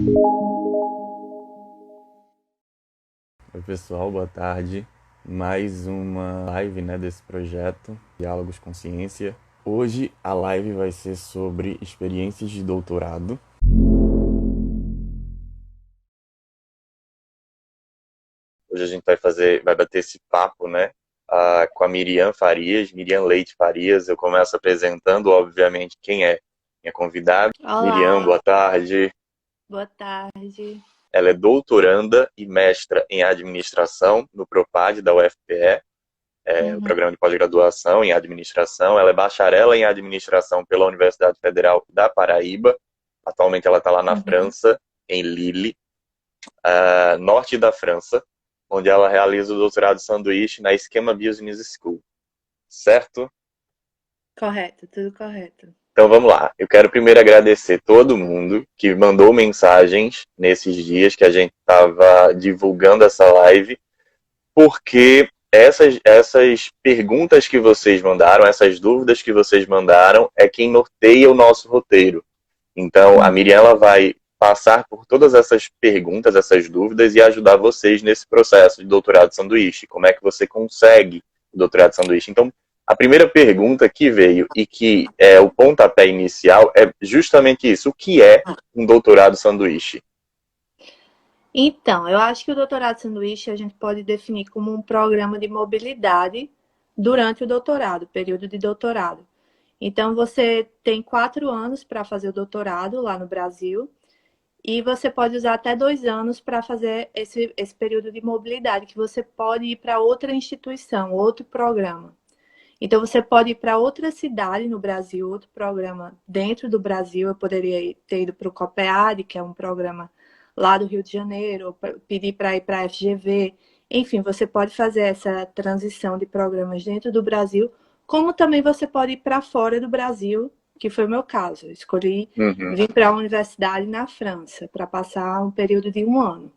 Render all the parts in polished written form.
Oi pessoal, boa tarde. Mais uma live, né, desse projeto Diálogos com Ciência. Hoje a live vai ser sobre experiências de doutorado. Hoje a gente vai bater esse papo, né, com a Miriam Farias, Miriam Leite Farias. Eu começo apresentando, obviamente, quem é minha convidada. Miriam, Olá, boa tarde. boa tarde. Ela é doutoranda e mestra em administração no PROPAD da UFPE, o Uhum, programa de pós-graduação em administração. Ela é bacharela em administração pela Universidade Federal da Paraíba. Atualmente ela está lá na uhum. França, em Lille, norte da França, onde ela realiza o doutorado sanduíche na Esquema Business School. Certo? Correto, tudo correto. Então vamos lá. Eu quero primeiro agradecer todo mundo que mandou mensagens nesses dias que a gente estava divulgando essa live, porque essas perguntas que vocês mandaram, essas dúvidas que vocês mandaram, é quem norteia o nosso roteiro. Então, a Uhum. Miriam ela vai passar por todas essas perguntas, essas dúvidas e ajudar vocês nesse processo de doutorado sanduíche. Como é que você consegue o doutorado sanduíche? Então, a primeira pergunta que veio e que é o pontapé inicial é justamente isso. O que é um doutorado sanduíche? Então, eu acho que o doutorado sanduíche a gente pode definir como um programa de mobilidade durante o doutorado, período de doutorado. Então, você tem 4 anos para fazer o doutorado lá no Brasil e você pode usar até 2 anos para fazer esse período de mobilidade, que você pode ir para outra instituição, outro programa. Então, você pode ir para outra cidade no Brasil, outro programa dentro do Brasil. Eu poderia ter ido para o COPEAD, que é um programa lá do Rio de Janeiro, ou pedir para ir para a FGV. Enfim, você pode fazer essa transição de programas dentro do Brasil, como também você pode ir para fora do Brasil, que foi o meu caso. Eu escolhi Uhum. vir para a universidade na França para passar um período de 1 ano.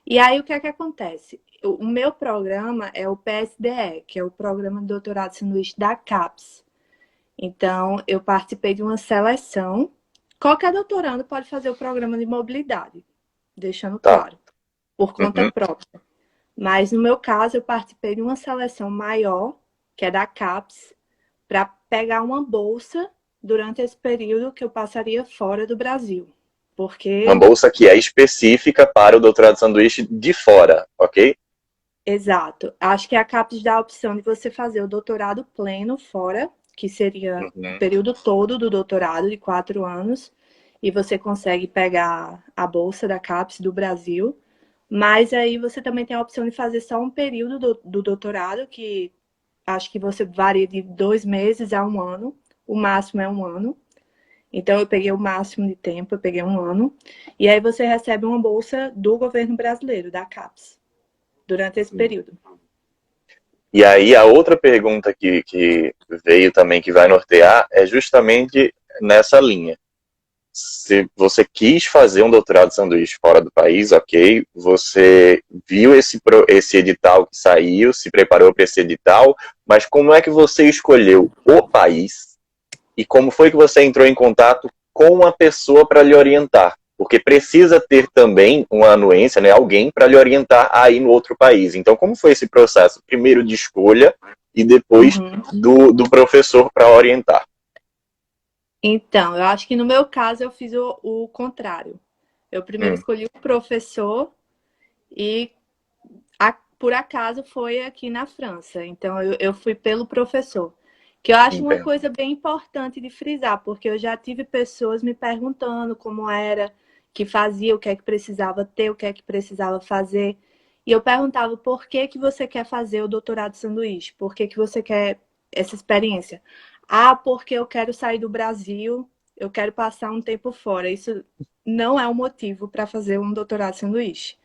E aí, o que é que acontece? O meu programa é o PSDE, que é o Programa de Doutorado Sanduíche da CAPES. Então, eu participei de uma seleção. Qualquer doutorando pode fazer o programa de mobilidade, deixando Tá. claro, por conta Uhum. própria. Mas, no meu caso, eu participei de uma seleção maior, que é da CAPES, para pegar uma bolsa durante esse período que eu passaria fora do Brasil. Uma Porque bolsa que é específica para o doutorado sanduíche de fora, ok? Exato. Acho que a CAPES dá a opção de você fazer o doutorado pleno fora, que seria o Uhum. período todo do doutorado, de 4 anos, e você consegue pegar a bolsa da CAPES do Brasil. Mas aí você também tem a opção de fazer só um período do doutorado, que acho que você varia de 2 meses a 1 ano. O máximo é 1 ano. Então, eu peguei o máximo de tempo, eu peguei 1 ano. E aí você recebe uma bolsa do governo brasileiro, da CAPES, durante esse período. E aí a outra pergunta que veio também, que vai nortear, é justamente nessa linha. Se você quis fazer um doutorado de sanduíche fora do país, ok, você viu esse edital que saiu, se preparou para esse edital, mas como é que você escolheu o país e como foi que você entrou em contato com a pessoa para lhe orientar? Porque precisa ter também uma anuência, né, alguém para lhe orientar aí no outro país. Então, como foi esse processo? Primeiro de escolha e depois Uhum. do professor para orientar. Então, eu acho que no meu caso eu fiz o contrário. Eu primeiro Hum, escolhi o professor e por acaso foi aqui na França. Então, eu fui pelo professor. Que eu acho uma entendo. coisa bem importante de frisar, porque eu já tive pessoas me perguntando como era, que fazia, o que é que precisava ter, o que é que precisava fazer. E eu perguntava por que que você quer fazer o doutorado de sanduíche? Por que que você quer essa experiência? Ah, porque eu quero sair do Brasil, eu quero passar um tempo fora. Isso não é um motivo para fazer um doutorado de sanduíche.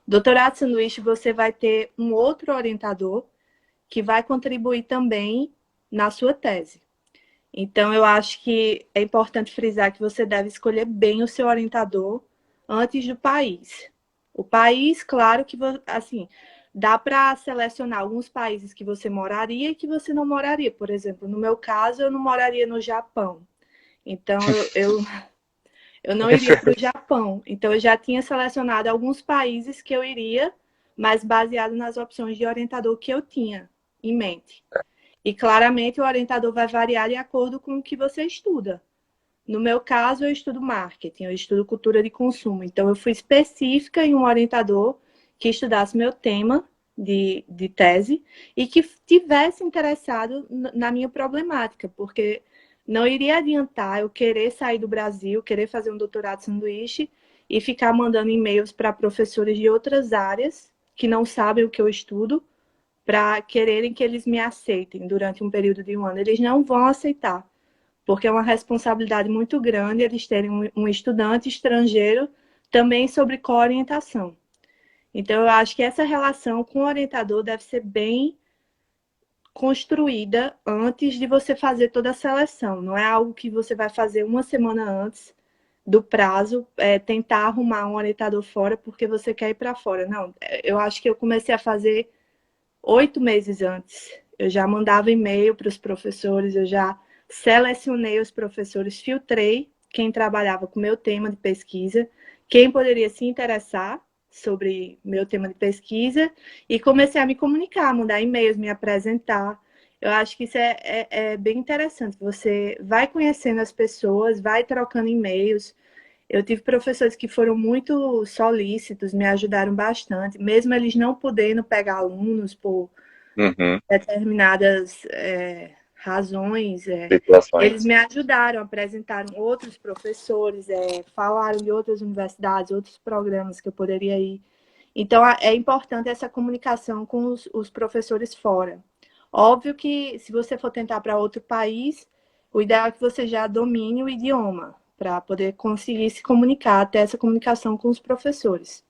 Doutorado de sanduíche, você vai ter um outro orientador que vai contribuir também na sua tese. Então, eu acho que é importante frisar que você deve escolher bem o seu orientador antes do país. O país, claro que, assim, dá para selecionar alguns países que você moraria e que você não moraria. Por exemplo, no meu caso, eu não moraria no Japão. Então, eu Eu não iria para o Japão. Então, eu já tinha selecionado alguns países que eu iria, mas baseado nas opções de orientador que eu tinha em mente. E claramente o orientador vai variar de acordo com o que você estuda. No meu caso, eu estudo marketing, eu estudo cultura de consumo. Então, eu fui específica em um orientador que estudasse meu tema de tese e que tivesse interessado na minha problemática, porque não iria adiantar eu querer sair do Brasil, querer fazer um doutorado de sanduíche e ficar mandando e-mails para professores de outras áreas que não sabem o que eu estudo para quererem que eles me aceitem durante um período de um ano. Eles não vão aceitar, porque é uma responsabilidade muito grande eles terem um estudante estrangeiro também sobre coorientação. Então, eu acho que essa relação com o orientador deve ser bem construída antes de você fazer toda a seleção. Não é algo que você vai fazer uma semana antes do prazo, tentar arrumar um orientador fora porque você quer ir para fora. Não, eu acho que eu comecei a fazer 8 meses antes. Eu já mandava e-mail para os professores, eu já selecionei os professores, filtrei quem trabalhava com meu tema de pesquisa, quem poderia se interessar sobre meu tema de pesquisa e comecei a me comunicar, mandar e-mails, me apresentar. Eu acho que isso é bem interessante. Você vai conhecendo as pessoas, vai trocando e-mails. Eu tive professores que foram muito solícitos, me ajudaram bastante, mesmo eles não podendo pegar alunos por Uhum. determinadas razões, eles Situações. me ajudaram, apresentaram outros professores, falaram de outras universidades, outros programas que eu poderia ir. Então, é importante essa comunicação com os professores fora. Óbvio que, se você for tentar para outro país, o ideal é que você já domine o idioma, para poder conseguir se comunicar, ter essa comunicação com os professores.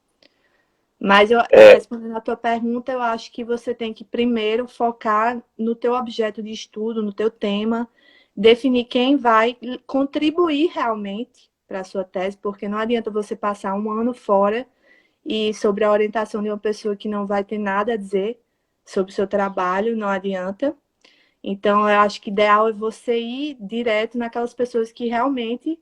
Mas É, respondendo a tua pergunta, eu acho que você tem que primeiro focar no teu objeto de estudo, no teu tema, definir quem vai contribuir realmente para a sua tese, porque não adianta você passar um ano fora e sobre a orientação de uma pessoa que não vai ter nada a dizer sobre o seu trabalho, não adianta. Então, eu acho que o ideal é você ir direto naquelas pessoas que realmente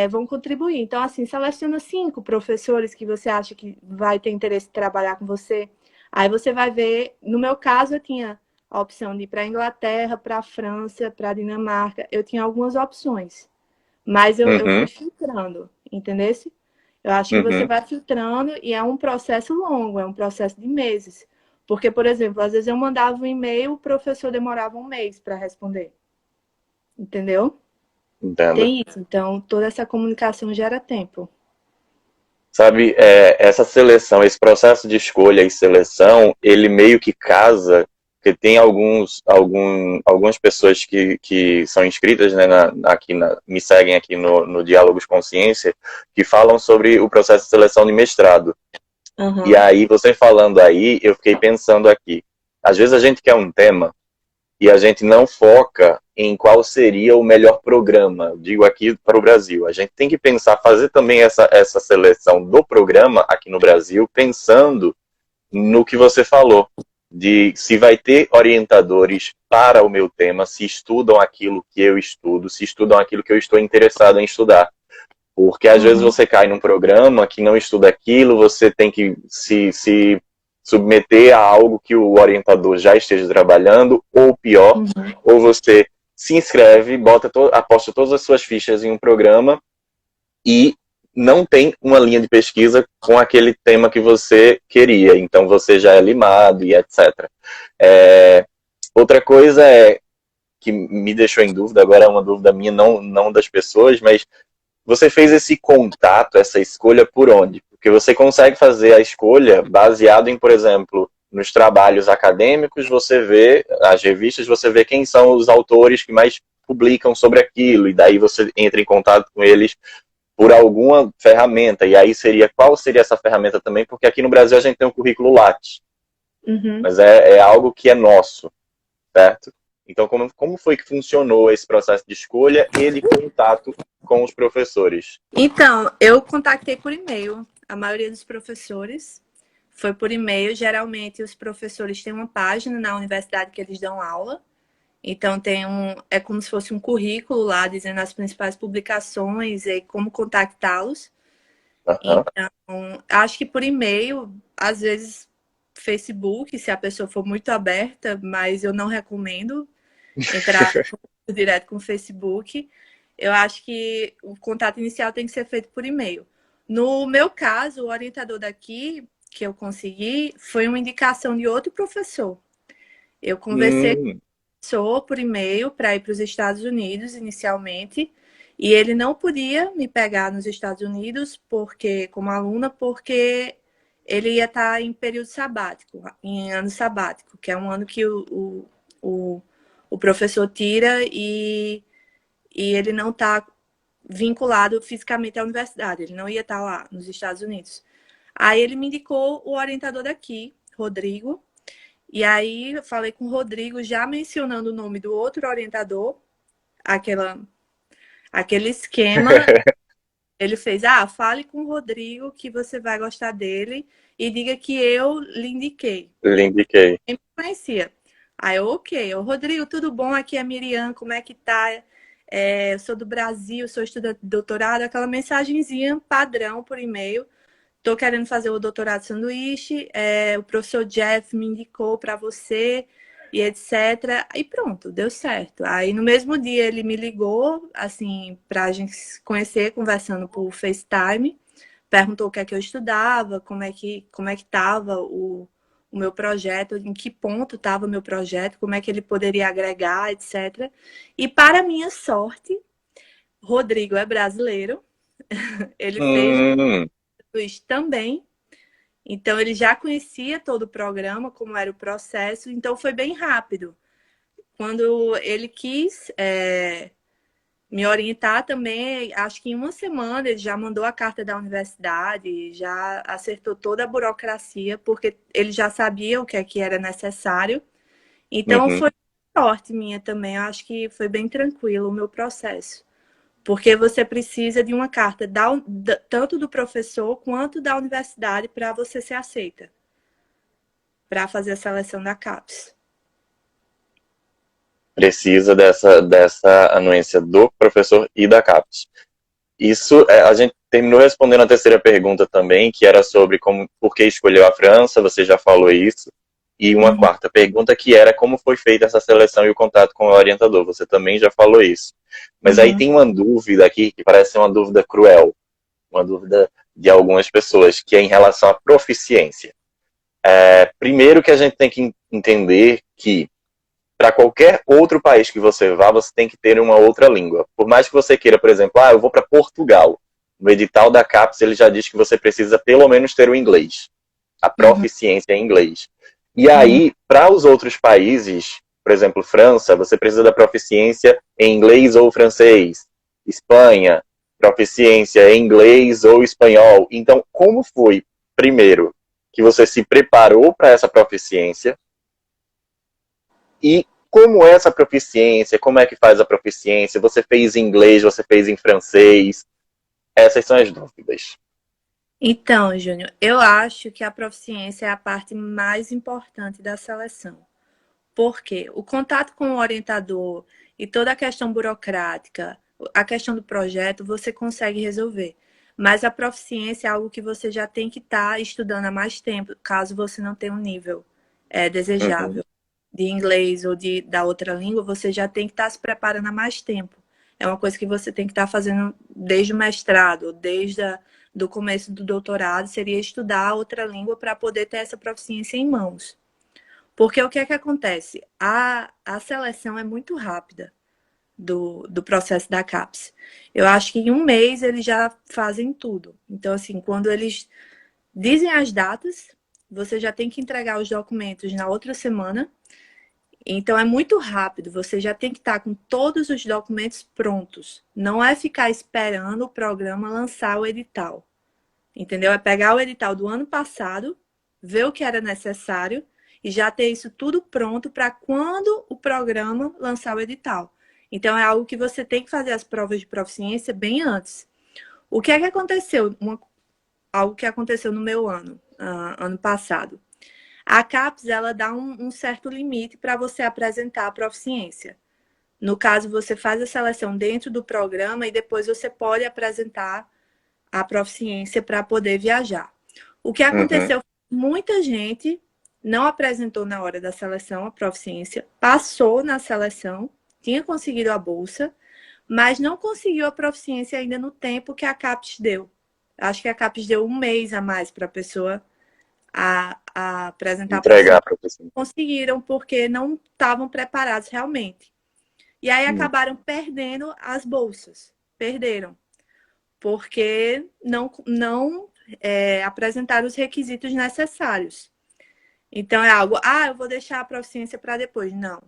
vão contribuir. Então, assim, seleciona 5 professores que você acha que vai ter interesse em trabalhar com você. Aí você vai ver, no meu caso, eu tinha a opção de ir para a Inglaterra, para a França, para a Dinamarca. Eu tinha algumas opções, mas eu fui uhum, filtrando, entendeu? Eu acho que você uhum. vai filtrando e é um processo longo, é um processo de meses. Porque, por exemplo, às vezes eu mandava um e-mail, o professor demorava um mês para responder, entendeu? Entendo. Tem isso. Então, toda essa comunicação gera tempo. Sabe, essa seleção, esse processo de escolha e seleção, ele meio que casa, porque tem algumas pessoas que são inscritas, né, me seguem aqui no Diálogos Consciência, que falam sobre o processo de seleção de mestrado. E Aham. aí, você falando aí, eu fiquei pensando aqui. Às vezes a gente quer um tema e a gente não foca em qual seria o melhor programa, digo aqui para o Brasil. A gente tem que pensar, fazer também essa seleção do programa aqui no Brasil, pensando no que você falou, de se vai ter orientadores para o meu tema, se estudam aquilo que eu estudo, se estudam aquilo que eu estou interessado em estudar. Porque às vezes Uhum. você cai num programa que não estuda aquilo, você tem que se submeter a algo que o orientador já esteja trabalhando, ou pior, Uhum. ou você se inscreve, aposta todas as suas fichas em um programa e não tem uma linha de pesquisa com aquele tema que você queria, então você já é limado e etc. Outra coisa que me deixou em dúvida, agora é uma dúvida minha, não das pessoas, mas você fez esse contato, essa escolha por onde? Porque você consegue fazer a escolha baseado em, por exemplo, nos trabalhos acadêmicos, você vê as revistas, você vê quem são os autores que mais publicam sobre aquilo, e daí você entra em contato com eles por alguma ferramenta, e aí qual seria essa ferramenta também? Porque aqui no Brasil a gente tem um currículo Lattes, Uhum. mas é algo que é nosso, certo? Então, como foi que funcionou esse processo de escolha e de contato com os professores? Então, eu contactei por e-mail. A maioria dos professores foi por e-mail. Geralmente, os professores têm uma página na universidade que eles dão aula. Então é como se fosse um currículo lá dizendo as principais publicações e como contactá-los. Aham. Então, acho que por e-mail, às vezes Facebook, se a pessoa for muito aberta, mas eu não recomendo entrar direto com o Facebook. Eu acho que o contato inicial tem que ser feito por e-mail. No meu caso, o orientador daqui que eu consegui foi uma indicação de outro professor. Eu conversei com o Hum, professor por e-mail para ir para os Estados Unidos inicialmente, e ele não podia me pegar nos Estados Unidos porque como aluna, porque ele ia estar em período sabático, em ano sabático, que é um ano que o, o professor tira e ele não está vinculado fisicamente à universidade, ele não ia estar lá nos Estados Unidos. Aí ele me indicou o orientador daqui, Rodrigo, e aí eu falei com o Rodrigo, já mencionando o nome do outro orientador, aquele esquema. Ele fez, fale com o Rodrigo que você vai gostar dele e diga que eu lhe indiquei. lhe indiquei. Nem me conhecia. Aí eu, ok. O Rodrigo, tudo bom? Aqui é a Miriam, como é que tá? Eu sou do Brasil, sou estudante de doutorado, aquela mensagenzinha padrão por e-mail. Estou querendo fazer o doutorado de sanduíche, o professor Jeff me indicou para você e etc. E pronto, deu certo. Aí no mesmo dia ele me ligou, assim, para a gente se conhecer, conversando por FaceTime, perguntou o que é que eu estudava, como é que estava o meu projeto, em que ponto estava o meu projeto, como é que ele poderia agregar, etc. E para minha sorte, Rodrigo é brasileiro, ele fez Hum, isso também. Então, ele já conhecia todo o programa, como era o processo, então foi bem rápido. Quando ele quis me orientar também, acho que em uma semana ele já mandou a carta da universidade, já acertou toda a burocracia, porque ele já sabia o que era necessário. Então, uhum. foi sorte minha também, eu acho que foi bem tranquilo o meu processo. Porque você precisa de uma carta tanto do professor quanto da universidade para você ser aceita, para fazer a seleção da CAPES. Precisa dessa anuência do professor e da CAPES. Isso, a gente terminou respondendo a terceira pergunta também, que era sobre por que escolheu a França, você já falou isso. E uma Uhum, quarta pergunta que era como foi feita essa seleção e o contato com o orientador, você também já falou isso. Mas aí uhum. tem uma dúvida aqui, que parece ser uma dúvida cruel, uma dúvida de algumas pessoas, que é em relação à proficiência. Primeiro que a gente tem que entender que para qualquer outro país que você vá, você tem que ter uma outra língua. Por mais que você queira, por exemplo, eu vou para Portugal. No edital da CAPES ele já diz que você precisa pelo menos ter o inglês, a Uhum, proficiência em inglês. E uhum. aí, para os outros países, por exemplo, França, você precisa da proficiência em inglês ou francês. Espanha, proficiência em inglês ou espanhol. Então, como foi, primeiro, que você se preparou para essa proficiência? E como é essa proficiência? Como é que faz a proficiência? Você fez em inglês, você fez em francês? Essas são as dúvidas. Então, Júnior, eu acho que a proficiência é a parte mais importante da seleção. Por quê? O contato com o orientador e toda a questão burocrática, a questão do projeto, você consegue resolver. Mas a proficiência é algo que você já tem que estar estudando há mais tempo, caso você não tenha um nível Uhum. desejável de inglês ou da outra língua, você já tem que estar se preparando há mais tempo. É uma coisa que você tem que estar fazendo desde o mestrado, do começo do doutorado, seria estudar outra língua para poder ter essa proficiência em mãos. Porque o que é que acontece? A seleção é muito rápida do processo da CAPES. Eu acho que em um mês eles já fazem tudo. Então, assim, quando eles dizem as datas, você já tem que entregar os documentos na outra semana. Então, é muito rápido. Você já tem que estar com todos os documentos prontos. Não é ficar esperando o programa lançar o edital. Entendeu? É pegar o edital do ano passado, ver o que era necessário e já ter isso tudo pronto para quando o programa lançar o edital. Então, é algo que você tem que fazer as provas de proficiência bem antes. O que é que aconteceu? Algo que aconteceu no meu ano passado. A CAPES, ela dá um certo limite para você apresentar a proficiência. No caso, você faz a seleção dentro do programa e depois você pode apresentar a proficiência para poder viajar. O que Uhum. aconteceu, muita gente não apresentou na hora da seleção a proficiência, passou na seleção, tinha conseguido a bolsa, mas não conseguiu a proficiência ainda no tempo que a CAPES deu. Acho que a CAPES deu um mês a mais para a pessoa a apresentar a Entregar proficiência. para você. Conseguiram porque não estavam preparados realmente. E aí Hum. acabaram perdendo as bolsas. Perderam. Porque não apresentaram os requisitos necessários. Então é algo, eu vou deixar a proficiência para depois. Não.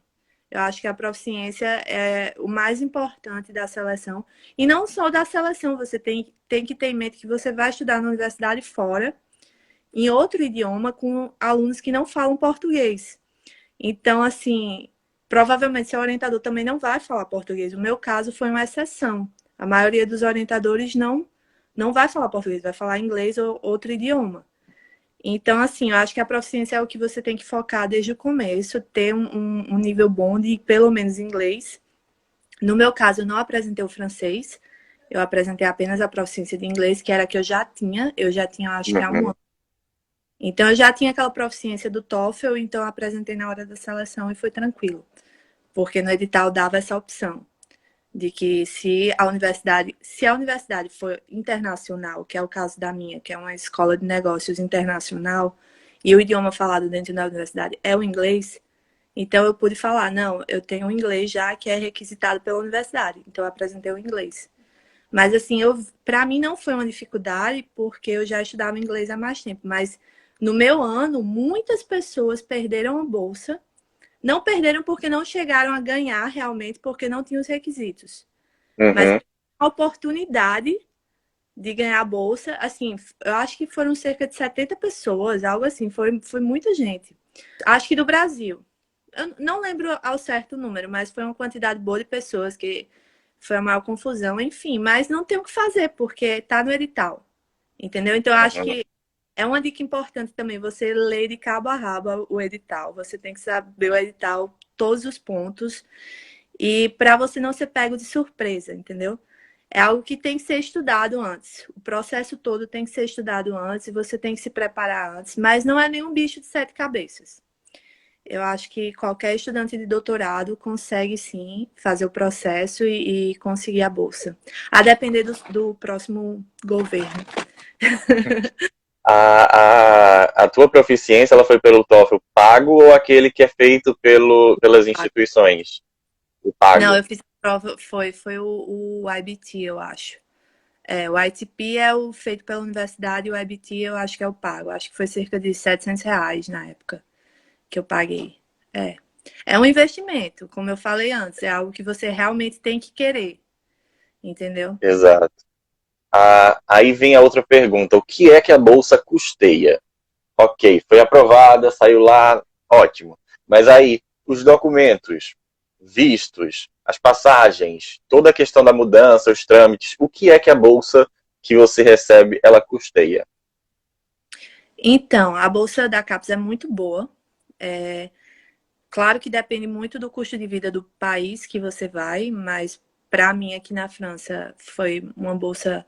Eu acho que a proficiência é o mais importante da seleção. E não só da seleção, você tem que ter em mente que você vai estudar na universidade fora, em outro idioma, com alunos que não falam português. Então, assim, provavelmente seu orientador também não vai falar português. O meu caso foi uma exceção. A maioria dos orientadores não vai falar português, vai falar inglês ou outro idioma. Então, assim, eu acho que a proficiência é o que você tem que focar desde o começo, ter um nível bom de pelo menos inglês. No meu caso, eu não apresentei o francês, eu apresentei apenas a proficiência de inglês, que era a que eu já tinha acho que há um Uhum. ano. Então, eu já tinha aquela proficiência do TOEFL, então eu apresentei na hora da seleção e foi tranquilo, porque no edital dava essa opção de que se a universidade for internacional, que é o caso da minha, que é uma escola de negócios internacional, e o idioma falado dentro da universidade é o inglês, então eu pude falar, não, eu tenho o inglês já que é requisitado pela universidade, então eu apresentei o inglês. Mas assim, para mim não foi uma dificuldade, porque eu já estudava inglês há mais tempo, mas no meu ano, muitas pessoas perderam a bolsa, não perderam porque não chegaram a ganhar realmente, porque não tinham os requisitos. Mas Uhum. a oportunidade de ganhar a bolsa, assim, eu acho que foram cerca de 70 pessoas, algo assim, foi muita gente. Acho que do Brasil. Eu não lembro ao certo o número, mas foi uma quantidade boa de pessoas que foi a maior confusão, enfim, mas não tem o que fazer, porque tá no edital. Entendeu? Então, eu acho Uhum. que é uma dica importante também você ler de cabo a rabo o edital. Você tem que saber o edital, todos os pontos, e para você não ser pego de surpresa, entendeu? É algo que tem que ser estudado antes. O processo todo tem que ser estudado antes e você tem que se preparar antes, mas não é nenhum bicho de sete cabeças. Eu acho que qualquer estudante de doutorado consegue sim fazer o processo e conseguir a bolsa. A depender do próximo governo. A tua proficiência ela foi pelo TOEFL pago ou aquele que é feito pelas instituições? O Não, pago. eu fiz a prova, foi o IBT, eu acho. É, o ITP é o feito pela universidade e o IBT eu acho que é o pago. Acho que foi cerca de R$ 700 na época que eu paguei. É. É um investimento, como eu falei antes, é algo que você realmente tem que querer, entendeu? Exato. Aí vem a outra pergunta: o que é que a bolsa custeia? Ok, foi aprovada, saiu lá, ótimo. Mas aí, os documentos, vistos, as passagens, toda a questão da mudança, os trâmites, o que é que a bolsa que você recebe, ela custeia? Então, a bolsa da CAPES é muito boa. É, claro que depende muito do custo de vida do país que você vai, mas para mim aqui na França foi uma bolsa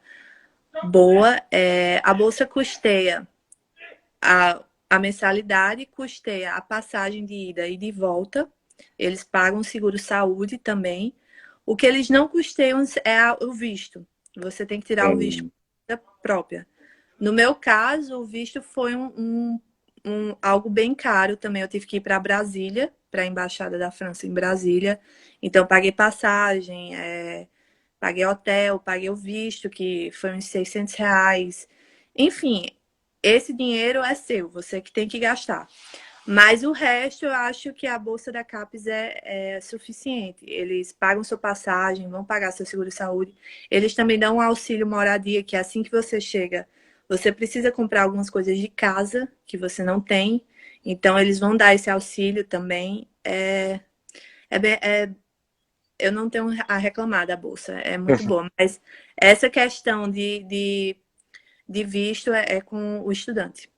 boa. É, a bolsa custeia a mensalidade, custeia a passagem de ida e de volta. Eles pagam seguro-saúde também. O que eles não custeiam é o visto. Você tem que tirar o visto Hum. própria. No meu caso, o visto foi algo bem caro também. Eu tive que ir para Brasília, para a Embaixada da França em Brasília. Então, paguei passagem, paguei hotel, paguei o visto, que foi uns R$ 600. Enfim, esse dinheiro é seu, você que tem que gastar. Mas o resto, eu acho que a bolsa da CAPES é suficiente. Eles pagam sua passagem, vão pagar seu seguro-saúde. Eles também dão um auxílio moradia, que assim que você chega, você precisa comprar algumas coisas de casa que você não tem. Então, eles vão dar esse auxílio também. Eu não tenho a reclamar da bolsa, é muito boa. Mas essa questão de visto é com o estudante.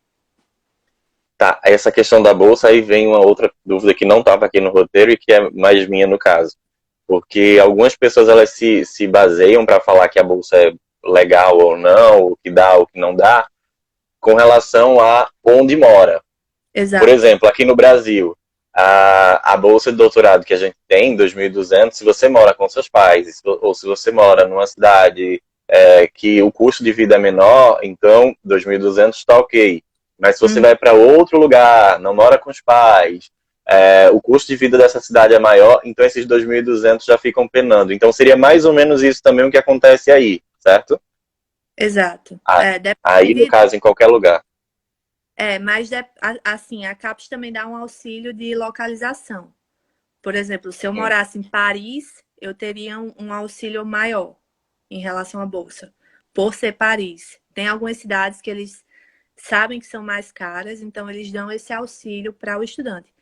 Tá, essa questão da bolsa, aí vem uma outra dúvida que não estava aqui no roteiro e que é mais minha no caso. Porque algumas pessoas elas se baseiam para falar que a bolsa é legal ou não, o que dá ou o que não dá, com relação a onde mora. Por Exato. exemplo, aqui no Brasil, a bolsa de doutorado que a gente tem, 2.200, se você mora com seus pais, ou se você mora numa cidade que o custo de vida é menor, então 2.200 está ok. Mas se você Uhum. vai para outro lugar, não mora com os pais, o custo de vida dessa cidade é maior, então esses 2.200 já ficam penando. Então seria mais ou menos isso também o que acontece aí, certo? Exato. Aí, no Depende. caso, em qualquer lugar. Mas assim, a CAPES também dá um auxílio de localização. Por exemplo, se eu Hum, morasse em Paris, eu teria um auxílio maior em relação à bolsa, por ser Paris. Tem algumas cidades que eles sabem que são mais caras, então eles dão esse auxílio para o estudante.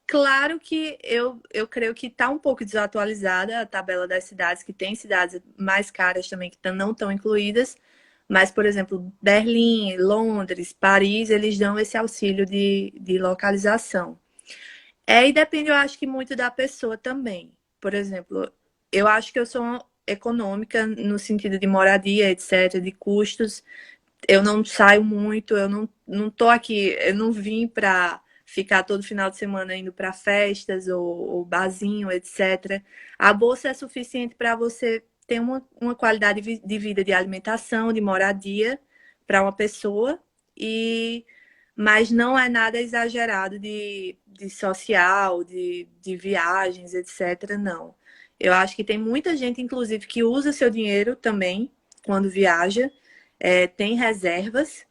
Claro que eu creio que está um pouco desatualizada a tabela das cidades, que tem cidades mais caras também que não estão incluídas, mas, por exemplo, Berlim, Londres, Paris, eles dão esse auxílio de localização. E depende, eu acho que muito da pessoa também. Por exemplo, eu acho que eu sou econômica no sentido de moradia, etc., de custos. Eu não saio muito, eu não tô aqui, eu não vim para ficar todo final de semana indo para festas ou barzinho, etc. A bolsa é suficiente para você ter uma qualidade de vida, de alimentação, de moradia para uma pessoa, e mas não é nada exagerado de social, de viagens, etc. Não. Eu acho que tem muita gente, inclusive, que usa seu dinheiro também quando viaja, tem reservas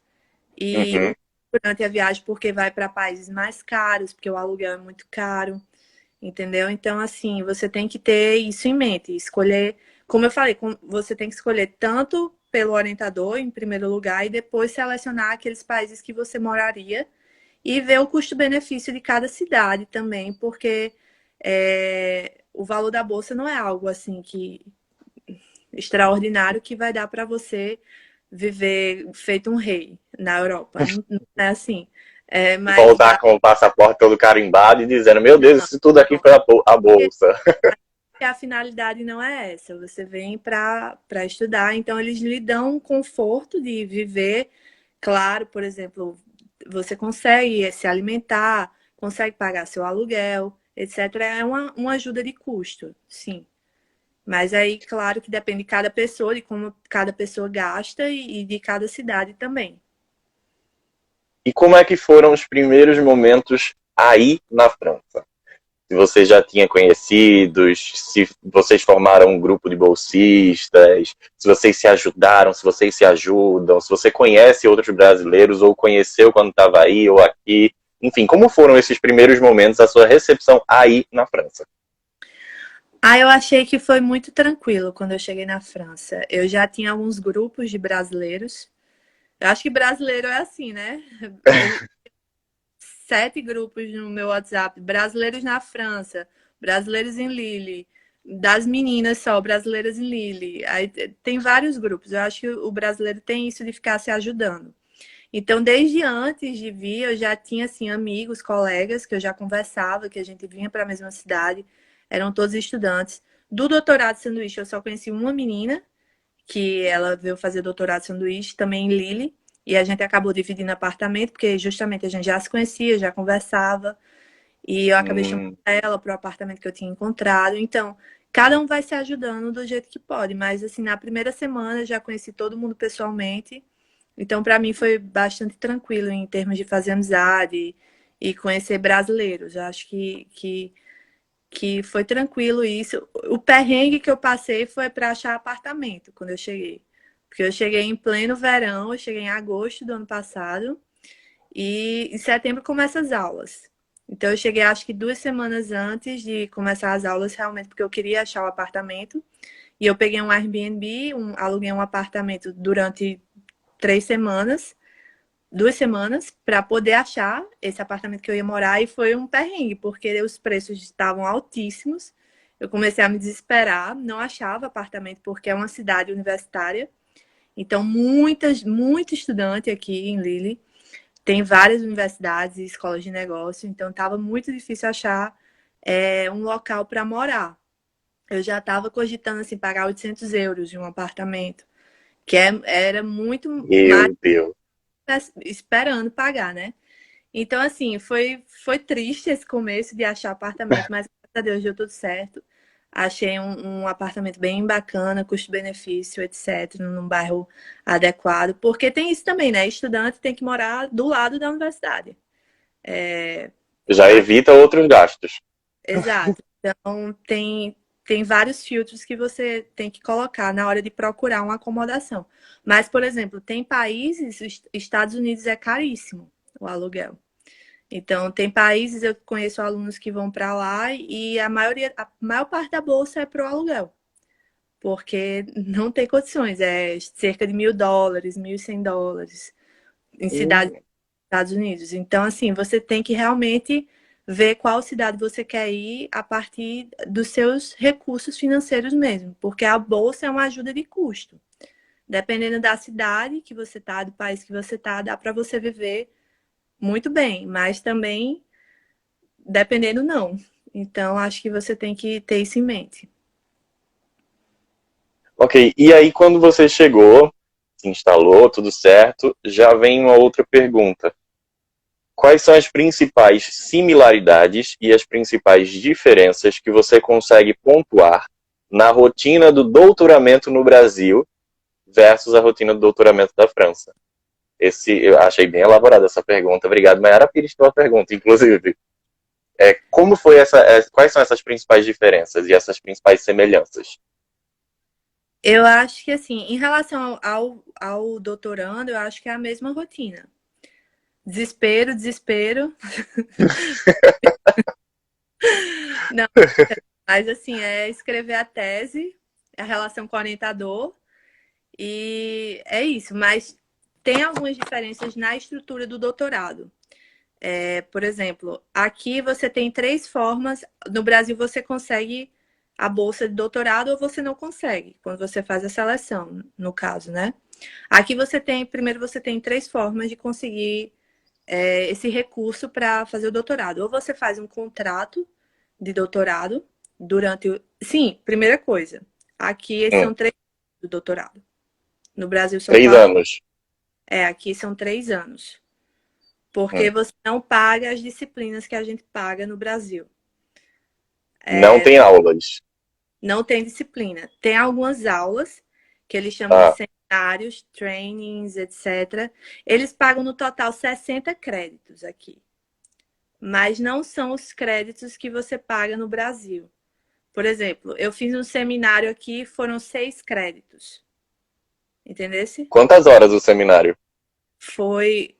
e uhum. durante a viagem porque vai para países mais caros, porque o aluguel é muito caro, entendeu? Então, assim, você tem que ter isso em mente, escolher, como eu falei, você tem que escolher tanto pelo orientador, em primeiro lugar, e depois selecionar aqueles países que você moraria e ver o custo-benefício de cada cidade também, porque o valor da bolsa não é algo assim que extraordinário que vai dar para você viver feito um rei na Europa. Não, não é assim. Mas Voltar com o passaporte todo carimbado e dizendo, meu Deus, isso tudo aqui não, foi a bolsa. a finalidade não é essa. Você vem para estudar, então eles lhe dão um conforto de viver. Claro, por exemplo, você consegue se alimentar, consegue pagar seu aluguel, etc. É uma ajuda de custo, sim. Mas aí, claro que depende de cada pessoa, de como cada pessoa gasta e de cada cidade também. E como é que foram os primeiros momentos aí na França? Se você já tinha conhecidos, se vocês formaram um grupo de bolsistas, se vocês se ajudaram, se vocês se ajudam, se você conhece outros brasileiros ou conheceu quando estava aí ou aqui. Enfim, como foram esses primeiros momentos, a sua recepção aí na França? Eu achei que foi muito tranquilo quando eu cheguei na França. Eu já tinha alguns grupos de brasileiros. Eu acho que brasileiro é assim, né? 7 grupos no meu WhatsApp. Brasileiros na França, brasileiros em Lille, das meninas só, brasileiras em Lille. Aí tem vários grupos. Eu acho que o brasileiro tem isso de ficar se ajudando. Então, desde antes de vir, eu já tinha assim amigos, colegas que eu já conversava, que a gente vinha para a mesma cidade, eram todos estudantes. Do doutorado de sanduíche, eu só conheci uma menina, que ela veio fazer doutorado de sanduíche, também em Lille, e a gente acabou dividindo apartamento, porque justamente a gente já se conhecia, já conversava, e eu acabei chamando Hum, ela para o apartamento que eu tinha encontrado. Então, cada um vai se ajudando do jeito que pode, mas assim, na primeira semana eu já conheci todo mundo pessoalmente. Então, para mim foi bastante tranquilo em termos de fazer amizade e conhecer brasileiros. Eu acho que foi tranquilo isso. O perrengue que eu passei foi para achar apartamento quando eu cheguei. Porque eu cheguei em pleno verão, eu cheguei em agosto do ano passado e em setembro começam as aulas. Então eu cheguei acho que 2 semanas antes de começar as aulas, realmente porque eu queria achar o apartamento. E eu peguei um Airbnb, aluguei um apartamento durante 3 semanas, 2 semanas, para poder achar esse apartamento que eu ia morar. E foi um perrengue, porque os preços estavam altíssimos. Eu comecei a me desesperar, não achava apartamento, porque é uma cidade universitária. Então, muito estudante aqui em Lille. tem várias universidades e escolas de negócio, então estava muito difícil achar um local para morar. Eu já estava cogitando assim, pagar 800 euros de um apartamento, que era muito mais Meu Deus. esperando pagar, né? Então, assim, foi triste esse começo de achar apartamento, mas graças a Deus deu tudo certo. Achei um apartamento bem bacana, custo-benefício, etc., num bairro adequado. Porque tem isso também, né? Estudante tem que morar do lado da universidade. Já Aqui, evita outros gastos. exato. Então, tem vários filtros que você tem que colocar na hora de procurar uma acomodação. Mas, por exemplo, tem países, os Estados Unidos é caríssimo o aluguel. Então, tem países, eu conheço alunos que vão para lá e a maior parte da bolsa é para o aluguel, porque não tem condições, é cerca de $1.000, $1.100 em cidades dos Estados Unidos. Então, assim, você tem que realmente ver qual cidade você quer ir a partir dos seus recursos financeiros mesmo, porque a bolsa é uma ajuda de custo. Dependendo da cidade que você está, do país que você está, dá para você viver muito bem, mas também dependendo, não. Então, acho que você tem que ter isso em mente. Ok, e aí quando você chegou, se instalou, tudo certo, já vem uma outra pergunta. Quais são as principais similaridades e as principais diferenças que você consegue pontuar na rotina do doutoramento no Brasil versus a rotina do doutoramento da França? Eu achei bem elaborada essa pergunta. Obrigado, Mayara Pires, pela pergunta, inclusive. Como foi quais são essas principais diferenças e essas principais semelhanças? Eu acho que, assim, em relação ao doutorando, eu acho que é a mesma rotina. Desespero, desespero. Não, mas, assim, é escrever a tese, a relação com o orientador, e é isso. Mas tem algumas diferenças na estrutura do doutorado. Por exemplo, aqui você tem 3 formas. No Brasil, você consegue a bolsa de doutorado ou você não consegue, quando você faz a seleção, no caso, né? Aqui primeiro você tem 3 formas de conseguir esse recurso para fazer o doutorado. Ou você faz um contrato de doutorado durante o. Sim, primeira coisa. Aqui são 3 anos do doutorado. No Brasil são Três 4. anos. Aqui são 3 anos. Porque Hum. você não paga as disciplinas que a gente paga no Brasil. Não tem aulas. Não tem disciplina. Tem algumas aulas que eles chamam de Ah, seminários, trainings, etc. Eles pagam no total 60 créditos aqui. Mas não são os créditos que você paga no Brasil. Por exemplo, eu fiz um seminário aqui, foram 6 créditos. Entendesse? quantas horas o seminário? Foi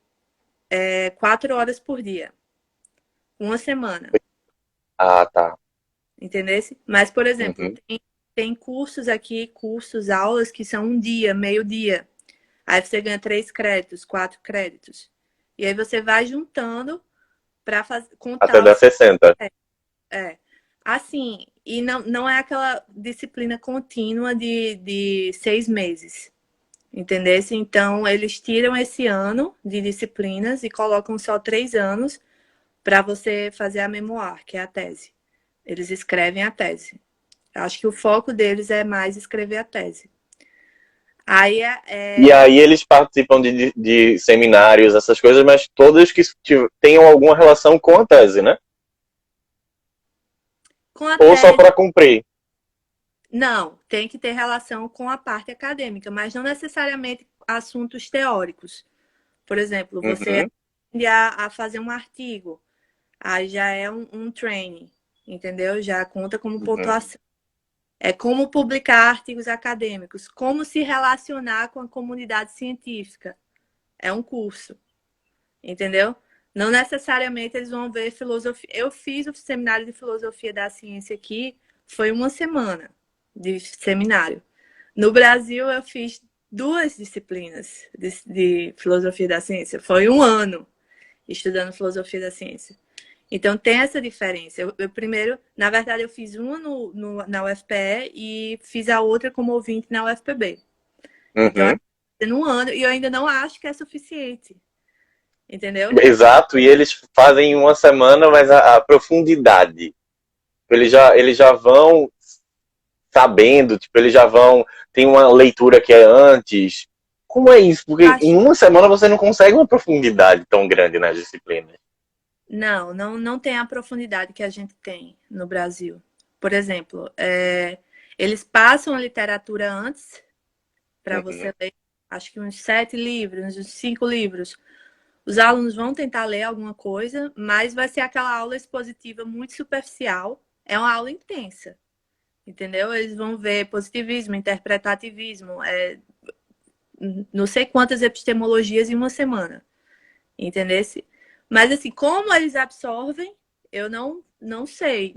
4 horas por dia. Uma semana. Ah, tá. Entendesse? Mas, por exemplo, Uhum. tem cursos aqui, aulas que são um dia, meio-dia. Aí você ganha 3 créditos, 4 créditos. E aí você vai juntando para Até contar dar os. 60. É. Assim, e não é aquela disciplina contínua de 6 meses. Entendesse? Então, eles tiram esse ano de disciplinas e colocam só 3 anos para você fazer a memoir, que é a tese. Eles escrevem a tese. Acho que o foco deles é mais escrever a tese. Aí E aí eles participam de seminários, essas coisas, mas todas que tenham alguma relação com a tese, né? com a Ou só tese, para cumprir. não, tem que ter relação com a parte acadêmica, mas não necessariamente assuntos teóricos. Por exemplo, você Uhum, aprende a fazer um artigo, aí já é um training, entendeu? Já conta como uhum. pontuação. É como publicar artigos acadêmicos, como se relacionar com a comunidade científica. É um curso. Entendeu? Não necessariamente eles vão ver filosofia. Eu fiz o seminário de filosofia da ciência aqui, foi uma semana de seminário. No Brasil, eu fiz 2 disciplinas de filosofia da ciência. Foi um ano estudando filosofia da ciência. Então, tem essa diferença. Eu primeiro, na verdade, eu fiz uma na UFPE e fiz a outra como ouvinte na UFPB. Então, Uhum. no ano, e eu ainda não acho que é suficiente. entendeu? Exato, e eles fazem em uma semana, mas a profundidade. Eles já vão sabendo, tipo, eles já vão. Tem uma leitura que é antes. Como é isso? Porque em Acho. uma semana você não consegue uma profundidade tão grande nas disciplinas. Não tem a profundidade que a gente tem no Brasil. Por exemplo, eles passam a literatura antes para Uhum. você ler, acho que uns 7 livros, uns 5 livros. Os alunos vão tentar ler alguma coisa, mas vai ser aquela aula expositiva muito superficial. É uma aula intensa, entendeu? Eles vão ver positivismo, interpretativismo, não sei quantas epistemologias em uma semana, entendeu? Mas assim, como eles absorvem, eu não sei,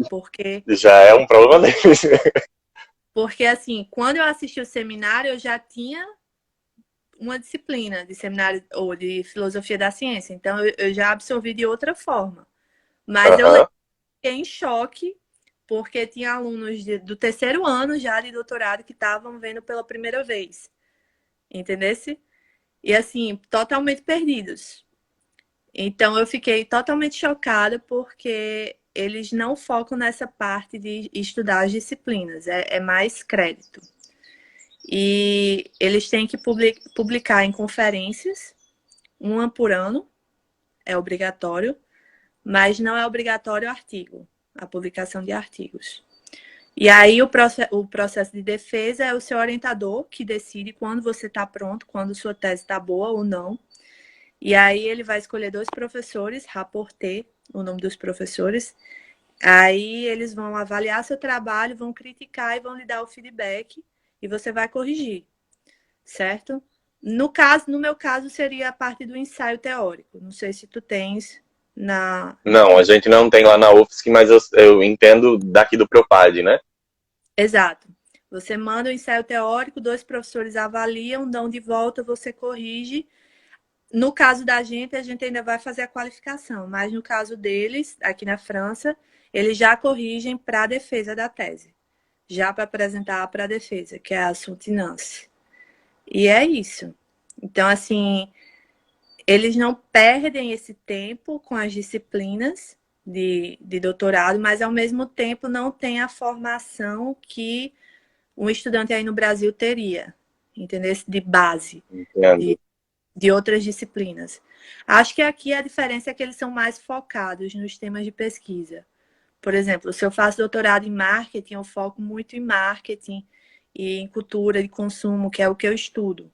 Já é um problema deles. porque assim, quando eu assisti o seminário, eu já tinha uma disciplina de seminário ou de filosofia da ciência, então eu já absorvi de outra forma. Mas eu Aham. fiquei em choque porque tinha alunos do terceiro ano já de doutorado que estavam vendo pela primeira vez, entendesse? E assim, totalmente perdidos. Então eu fiquei totalmente chocada porque eles não focam nessa parte de estudar as disciplinas, é mais crédito. E eles têm que publicar em conferências, uma por ano, é obrigatório, mas não é obrigatório artigo, a publicação de artigos. E aí o processo de defesa é o seu orientador que decide quando você está pronto, quando sua tese está boa ou não. E aí ele vai escolher 2 professores, rapporteur, o nome dos professores. Aí eles vão avaliar seu trabalho, vão criticar e vão lhe dar o feedback e você vai corrigir, certo? No meu caso, seria a parte do ensaio teórico. Não sei se tu tens na. Não, a gente não tem lá na UFSC, mas eu entendo daqui do Propad, né? Exato. Você manda o ensaio teórico, 2 professores avaliam, dão de volta, você corrige. No caso da gente, a gente ainda vai fazer a qualificação, mas no caso deles, aqui na França, eles já corrigem para a defesa da tese, já para apresentar para a defesa, que é a soutenance. E é isso. Então, assim, eles não perdem esse tempo com as disciplinas de doutorado, mas ao mesmo tempo não tem a formação que um estudante aí no Brasil teria, entendeu? De base, Entendo. de, de outras disciplinas. Acho que aqui a diferença é que eles são mais focados nos temas de pesquisa. Por exemplo, se eu faço doutorado em marketing, eu foco muito em marketing e em cultura de consumo, que é o que eu estudo.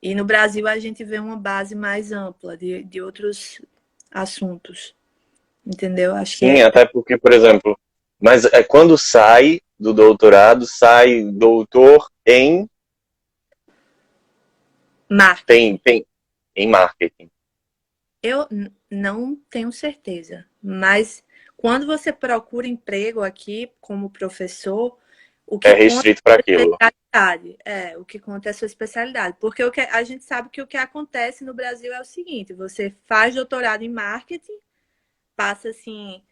E no Brasil a gente vê uma base mais ampla de outros assuntos, entendeu? Acho que Sim, é até porque, por exemplo, mas é quando sai do doutorado, sai doutor em marketing. em marketing. Eu não tenho certeza, mas quando você procura emprego aqui como professor, o É que conta restrito para é a sua aquilo. especialidade. O que conta é a sua especialidade. Porque a gente sabe que o que acontece no Brasil é o seguinte: você faz doutorado em marketing, passa assim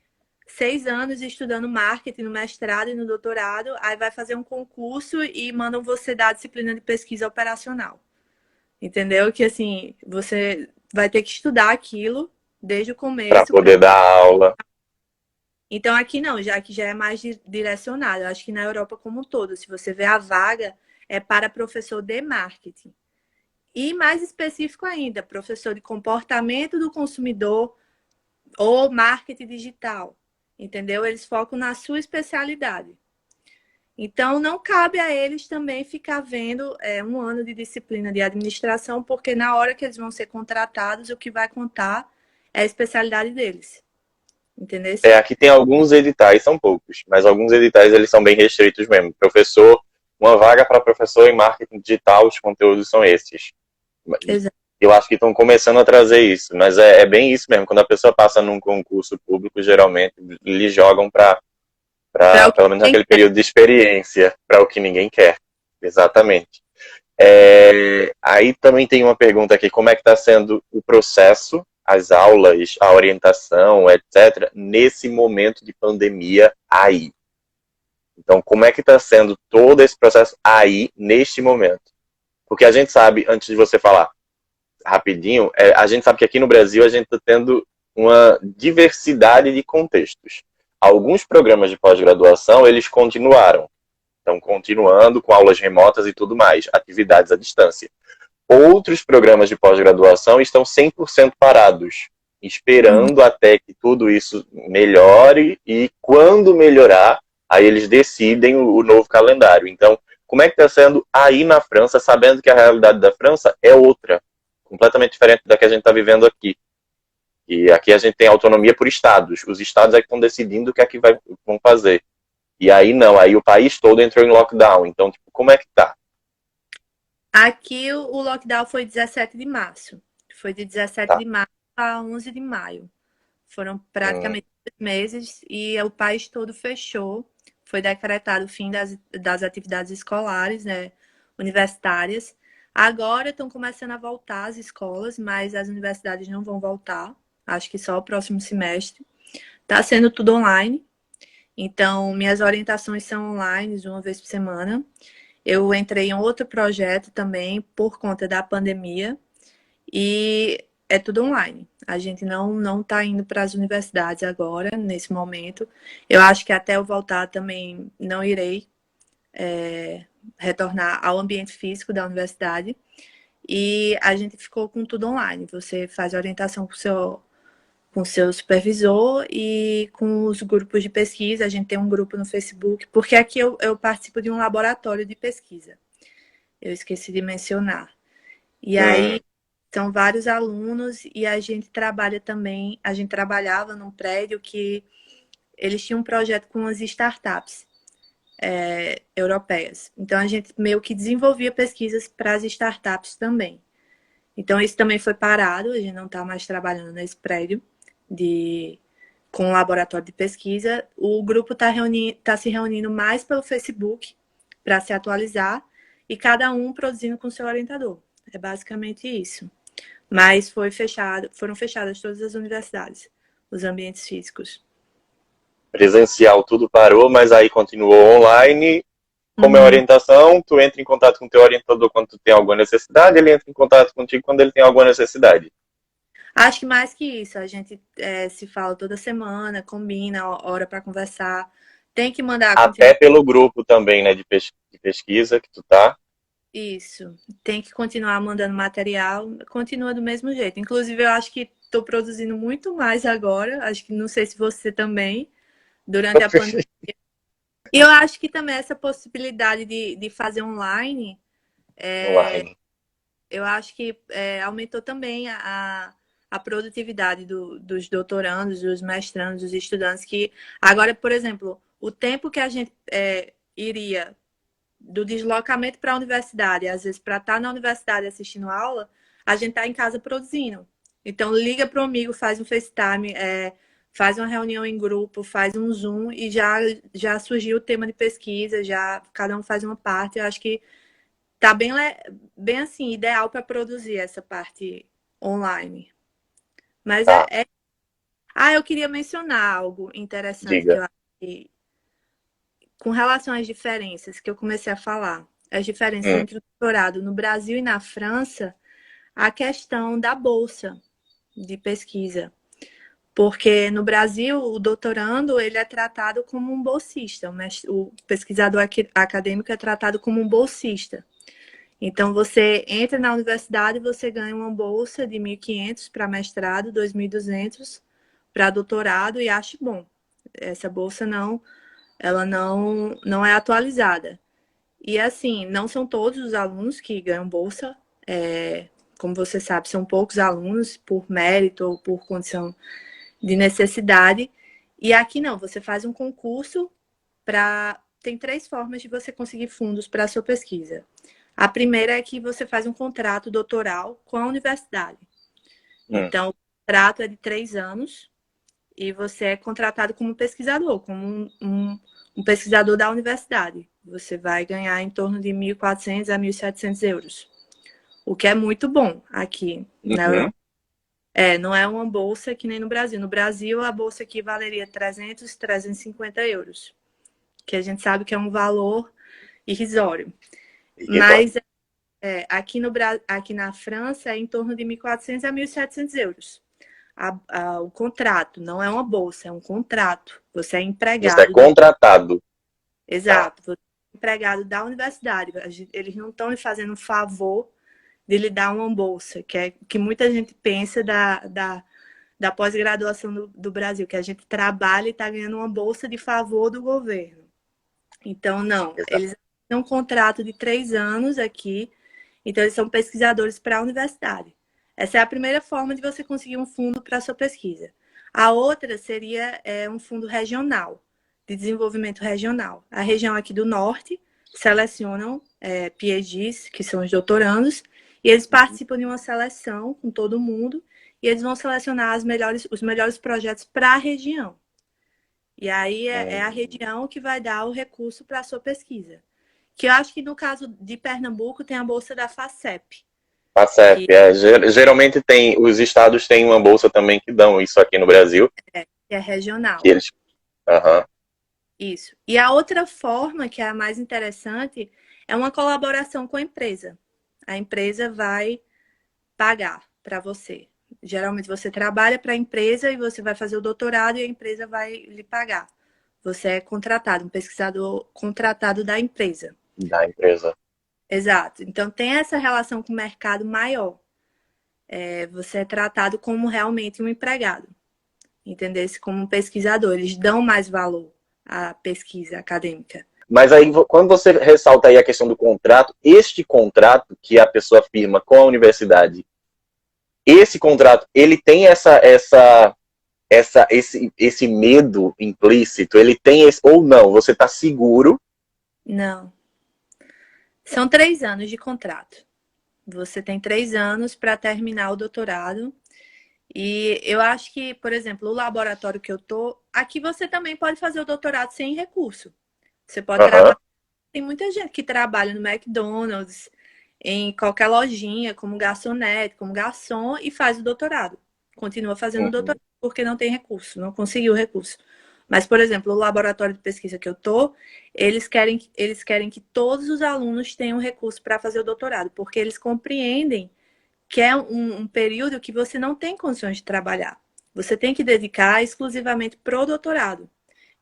6 anos estudando marketing no mestrado e no doutorado, aí vai fazer um concurso e mandam você dar a disciplina de pesquisa operacional. Entendeu? Que assim, você vai ter que estudar aquilo desde o Para começo. poder dar aula. Então aqui não, já que já é mais direcionado. Eu acho que na Europa como um todo, se você vê a vaga, é para professor de marketing. E mais específico ainda, professor de comportamento do consumidor ou marketing digital. Entendeu? Eles focam na sua especialidade. Então, não cabe a eles também ficar vendo um ano de disciplina de administração, porque na hora que eles vão ser contratados, o que vai contar é a especialidade deles. Entendeu? É, aqui tem alguns editais, são poucos, mas alguns editais eles são bem restritos mesmo. Professor, uma vaga para professor em marketing digital, os conteúdos são esses. Exato. Eu acho que estão começando a trazer isso, mas é bem isso mesmo. Quando a pessoa passa num concurso público, geralmente eles jogam Para para o que pelo menos tem aquele período de experiência, para o que ninguém quer. Exatamente. Aí também tem uma pergunta aqui, como é que está sendo o processo, as aulas, a orientação, etc., nesse momento de pandemia aí? Então, como é que está sendo todo esse processo aí, neste momento? Porque a gente sabe, antes de você falar, rapidinho, a gente sabe que aqui no Brasil a gente está tendo uma diversidade de contextos. Alguns programas de pós-graduação, eles continuaram. Estão continuando com aulas remotas e tudo mais, atividades à distância. Outros programas de pós-graduação estão 100% parados, esperando até que tudo isso melhore e quando melhorar, aí eles decidem o novo calendário. Então, como é que está sendo aí na França, sabendo que a realidade da França é outra, completamente diferente da que a gente está vivendo aqui. E aqui a gente tem autonomia por estados. Os estados é que estão decidindo o que é que vão fazer. E aí não, aí o país todo entrou em lockdown. Então, tipo, como é que tá? Aqui o lockdown foi 17 de março. Foi de 17 Tá. de março a 11 de maio. Foram Hum, praticamente 2 meses e o país todo fechou. Foi decretado o fim das atividades escolares, né, universitárias. Agora estão começando a voltar as escolas, mas as universidades não vão voltar. Acho que só o próximo semestre. Está sendo tudo online. Então, minhas orientações são online, uma vez por semana. Eu entrei em outro projeto também por conta da pandemia e é tudo online. A gente não está indo para as universidades agora, nesse momento. Eu acho que até eu voltar também não irei retornar ao ambiente físico da universidade. E a gente ficou com tudo online. Você faz a orientação com o seu supervisor e com os grupos de pesquisa. A gente tem um grupo no Facebook, porque aqui eu participo de um laboratório de pesquisa. Eu esqueci de mencionar. E hum, aí são vários alunos e a gente trabalha também, a gente trabalhava num prédio que eles tinham um projeto com as startups europeias. Então a gente meio que desenvolvia pesquisas para as startups também. Então isso também foi parado, a gente não está mais trabalhando nesse prédio com o laboratório de pesquisa. O grupo está se reunindo mais pelo Facebook para se atualizar e cada um produzindo com seu orientador. É basicamente isso. Mas foram fechadas todas as universidades, os ambientes físicos. presencial tudo parou, mas aí continuou online. Como é Uhum. orientação, tu entra em contato com o teu orientador quando tu tem alguma necessidade, ele entra em contato contigo quando ele tem alguma necessidade. Acho que mais que isso, a gente se fala toda semana, combina hora para conversar. Tem que mandar Até continuar. pelo grupo também, né, de pesquisa que tu tá. Isso, tem que continuar mandando material, continua do mesmo jeito. Inclusive, eu acho que estou produzindo muito mais agora, acho que não sei se você também, durante a pandemia. E eu acho que também essa possibilidade de fazer online, Online. eu acho que aumentou também a produtividade dos doutorandos, dos mestrandos, dos estudantes, que agora, por exemplo, o tempo que a gente iria do deslocamento para a universidade, às vezes para estar na universidade assistindo aula, a gente está em casa produzindo. Então, liga para o amigo, faz um FaceTime, faz uma reunião em grupo, faz um Zoom e já surgiu o tema de pesquisa, já cada um faz uma parte. Eu acho que tá bem assim, ideal para produzir essa parte online. Mas Tá, Ah, eu queria mencionar algo interessante que diga. eu acho que, com relação às diferenças que eu comecei a falar, as diferenças Hum, entre o doutorado no Brasil e na França, a questão da bolsa de pesquisa. Porque no Brasil, o doutorando ele é tratado como um bolsista, o pesquisador acadêmico é tratado como um bolsista. Então, você entra na universidade e você ganha uma bolsa de 1.500 para mestrado, 2.200 para doutorado e acho bom. Essa bolsa ela não é atualizada. E assim, não são todos os alunos que ganham bolsa. Como você sabe, são poucos alunos por mérito ou por condição de necessidade. E aqui não, você faz um concurso para. Tem 3 formas de você conseguir fundos para a sua pesquisa. A primeira é que você faz um contrato doutoral com a universidade. hum, Então, o contrato é de 3 anos e você é contratado como pesquisador, como um pesquisador da universidade. Você vai ganhar em torno de 1.400 a 1.700 euros, o que é muito bom aqui na uhum. Europa. Não é uma bolsa que nem no Brasil. No Brasil, a bolsa aqui valeria 300, 350 euros, que a gente sabe que é um valor irrisório. Irrisório. Mas aqui na França é em torno de 1.400 a 1.700 euros. O contrato, não é uma bolsa, é um contrato. Você é Você é empregado. contratado. Tá. Exato, você é empregado da universidade. Eles não estão lhe fazendo um favor de lhe dar uma bolsa, que é que muita gente pensa da pós-graduação do Brasil, que a gente trabalha e está ganhando uma bolsa de favor do governo. Então, não, Exato. eles têm um contrato de 3 anos aqui, então eles são pesquisadores para a universidade. Essa é a primeira forma de você conseguir um fundo para a sua pesquisa. A outra seria um fundo regional, de desenvolvimento regional. A região aqui do norte selecionam PhDs, que são os doutorandos, e eles participam de uma seleção com todo mundo, e eles vão selecionar os melhores projetos para a região. E aí é a região que vai dar o recurso para a sua pesquisa. Que eu acho que no caso de Pernambuco tem a bolsa da FACEP. FACEP, geralmente os estados têm uma bolsa também que dão isso aqui no Brasil. Que é regional. Que eles... Uhum. Isso. E a outra forma, que é a mais interessante, é uma colaboração com a empresa. A empresa vai pagar para você. Geralmente você trabalha para a empresa e você vai fazer o doutorado e a empresa vai lhe pagar. Você é contratado, um pesquisador contratado da empresa. Da empresa. Exato. Então tem essa relação com o mercado maior. Você é tratado como realmente um empregado. Entendesse? Como um pesquisador. Eles dão mais valor à pesquisa acadêmica. Mas aí, quando você ressalta aí a questão do contrato, este contrato que a pessoa firma com a universidade, esse contrato, ele tem esse medo implícito, ele tem esse, ou não, você está seguro? Não. São 3 anos de contrato. Você tem 3 anos para terminar o doutorado. E eu acho que, por exemplo, o laboratório que eu tô, aqui você também pode fazer o doutorado sem recurso. Você pode trabalhar. Tem muita gente que trabalha no McDonald's, em qualquer lojinha, como garçonete, como garçom, e faz o doutorado. Continua fazendo o doutorado porque não tem recurso, não conseguiu recurso. Mas, por exemplo, o laboratório de pesquisa que eu tô, eles querem que todos os alunos tenham recurso para fazer o doutorado, porque eles compreendem que é um período que você não tem condições de trabalhar. Você tem que dedicar exclusivamente pro doutorado.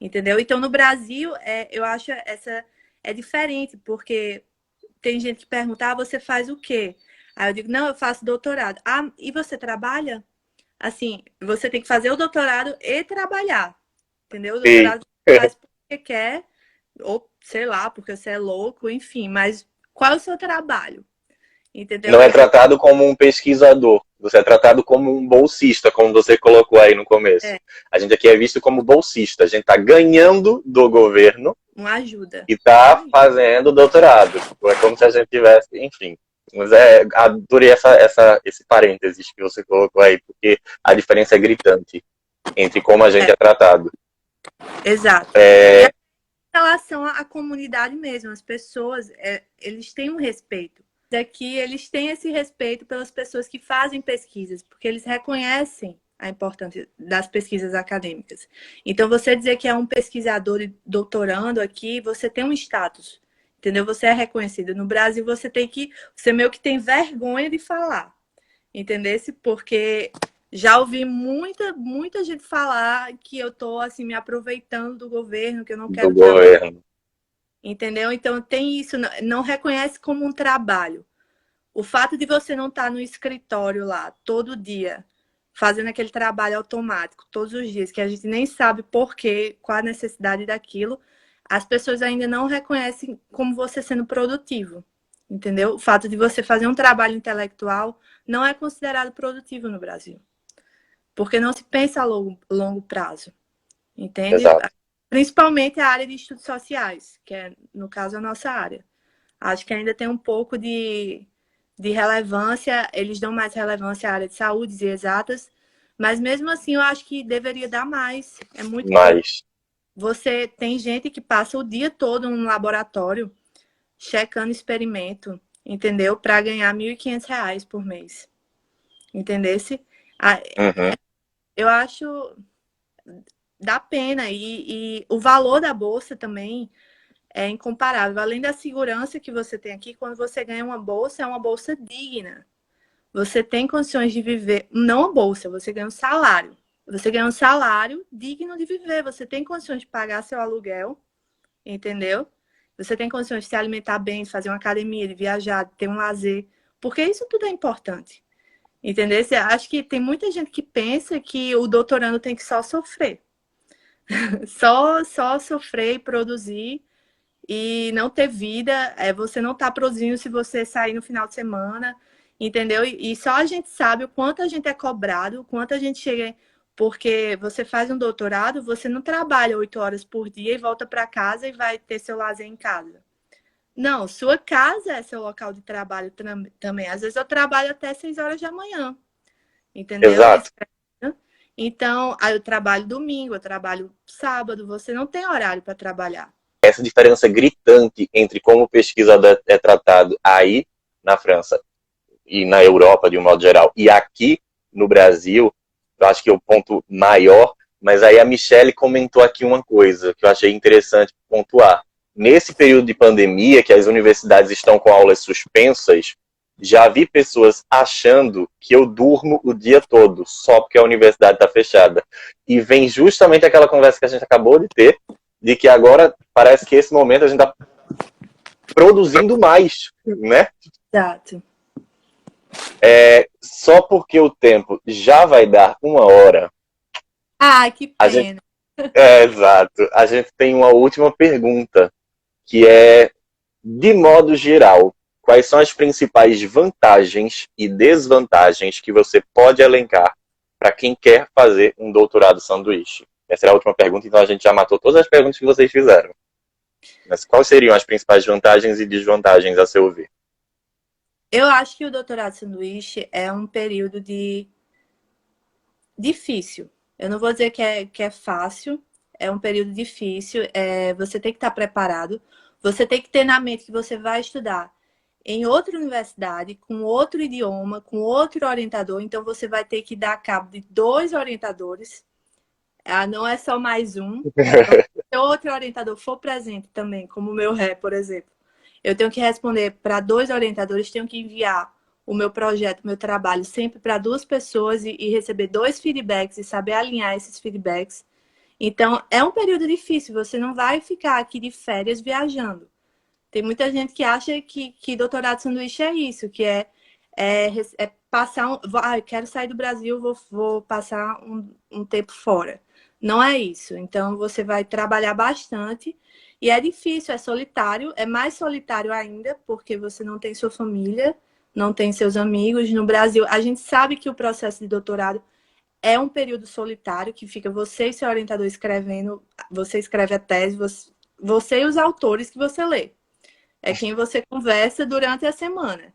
Entendeu? Então, no Brasil, eu acho essa é diferente, porque tem gente que pergunta, você faz o quê? Aí eu digo, não, eu faço doutorado. Ah, e você trabalha? Assim, você tem que fazer o doutorado e trabalhar. Entendeu? O doutorado você faz porque quer, ou sei lá, porque você é louco, enfim, mas qual é o seu trabalho? Entendeu? Não é tratado como um pesquisador, você é tratado como um bolsista, como você colocou aí no começo. A gente aqui é visto como bolsista, a gente está ganhando do governo uma ajuda e está fazendo doutorado. É como se a gente tivesse, enfim. Mas adorei esse parênteses que você colocou aí, porque a diferença é gritante entre como a gente é tratado. Exato. E em relação à comunidade mesmo, as pessoas, eles têm um respeito. Daqui eles têm esse respeito pelas pessoas que fazem pesquisas, porque eles reconhecem a importância das pesquisas acadêmicas. Então, você dizer que é um pesquisador e doutorando aqui, você tem um status, entendeu? Você é reconhecido. No Brasil, você meio que tem vergonha de falar, entendesse? Porque já ouvi muita gente falar que eu tô, assim, me aproveitando do governo, que eu não quero trabalhar. Entendeu? Então tem isso, não reconhece como um trabalho. O fato de você não estar no escritório lá todo dia, fazendo aquele trabalho automático todos os dias, que a gente nem sabe por quê, qual a necessidade daquilo, as pessoas ainda não reconhecem como você sendo produtivo. Entendeu? O fato de você fazer um trabalho intelectual não é considerado produtivo no Brasil. Porque não se pensa a longo prazo. Entende? Exato. Principalmente a área de estudos sociais, que é, no caso, a nossa área. Acho que ainda tem um pouco de relevância, eles dão mais relevância à área de saúde e exatas, mas mesmo assim eu acho que deveria dar mais. É muito pouco. Você tem gente que passa o dia todo no laboratório checando experimento, entendeu? Para ganhar R$ 1.500 por mês. Entendesse? Eu acho... dá pena. E o valor da bolsa também é incomparável. Além da segurança que você tem aqui, quando você ganha uma bolsa, é uma bolsa digna. Você tem condições de viver, não a bolsa, você ganha um salário. Você ganha um salário digno de viver. Você tem condições de pagar seu aluguel, entendeu? Você tem condições de se alimentar bem, de fazer uma academia, de viajar, de ter um lazer. Porque isso tudo é importante. Entendeu? Acho que tem muita gente que pensa que o doutorando tem que só sofrer. Só sofrer e produzir e não ter vida. Você não tá produzindo se você sair no final de semana, entendeu? E só a gente sabe o quanto a gente é cobrado, o quanto a gente chega. Porque você faz um doutorado, você não trabalha 8 horas por dia e volta para casa e vai ter seu lazer em casa. Não, sua casa é seu local de trabalho também. Às vezes eu trabalho até 6 horas da manhã, entendeu? Exato. Então, aí eu trabalho domingo, eu trabalho sábado, você não tem horário para trabalhar. Essa diferença gritante entre como o pesquisador é tratado aí na França e na Europa, de um modo geral, e aqui no Brasil, eu acho que é o ponto maior. Mas aí a Michelle comentou aqui uma coisa que eu achei interessante pontuar. Nesse período de pandemia, que as universidades estão com aulas suspensas, já vi pessoas achando que eu durmo o dia todo, só porque a universidade está fechada. E vem justamente aquela conversa que a gente acabou de ter, de que agora parece que esse momento a gente está produzindo mais, né? Exato. Só porque o tempo já vai dar 1 hora. Ah, que A gente, pena. exato. A gente tem uma última pergunta, que é, de modo geral, quais são as principais vantagens e desvantagens que você pode elencar para quem quer fazer um doutorado sanduíche? Essa é a última pergunta, então a gente já matou todas as perguntas que vocês fizeram. Mas quais seriam as principais vantagens e desvantagens a seu ver? Eu acho que o doutorado sanduíche é um período difícil. Eu não vou dizer que é fácil, é um período difícil. Você tem que estar preparado, você tem que ter na mente que você vai estudar em outra universidade, com outro idioma, com outro orientador, então você vai ter que dar cabo de 2 orientadores. Não é só mais um. Então, se outro orientador for presente também, como o meu ré, por exemplo, eu tenho que responder para 2 orientadores, tenho que enviar o meu projeto, o meu trabalho, sempre para 2 pessoas e receber 2 feedbacks e saber alinhar esses feedbacks. Então, é um período difícil, você não vai ficar aqui de férias viajando. Tem muita gente que acha que doutorado sanduíche é isso, que é passar eu quero sair do Brasil, vou passar um tempo fora. Não é isso. Então, você vai trabalhar bastante e é difícil, é solitário, é mais solitário ainda, porque você não tem sua família, não tem seus amigos. No Brasil, a gente sabe que o processo de doutorado é um período solitário, que fica você e seu orientador escrevendo, você escreve a tese, você e os autores que você lê. É quem você conversa durante a semana.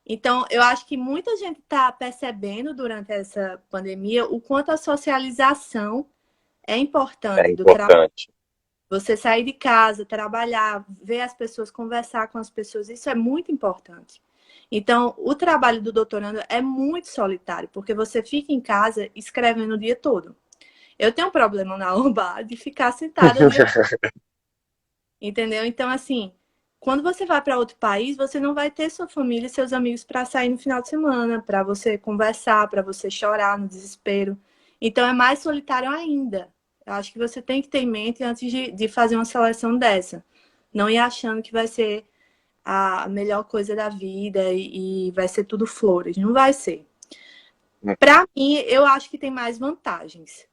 Então, eu acho que muita gente está percebendo durante essa pandemia o quanto a socialização é É importante do trabalho. importante. Você sair de casa, trabalhar, ver as pessoas, conversar com as pessoas, isso é muito importante. Então, o trabalho do doutorando é muito solitário, porque você fica em casa escrevendo o dia todo. Eu tenho um problema na lombar de ficar sentada o dia todo, entendeu? Então, assim, quando você vai para outro país, você não vai ter sua família e seus amigos para sair no final de semana, para você conversar, para você chorar no desespero. Então, é mais solitário ainda. Eu acho que você tem que ter em mente antes de fazer uma seleção dessa. Não ir achando que vai ser a melhor coisa da vida e vai ser tudo flores. Não vai ser. Para mim, eu acho que tem mais vantagens.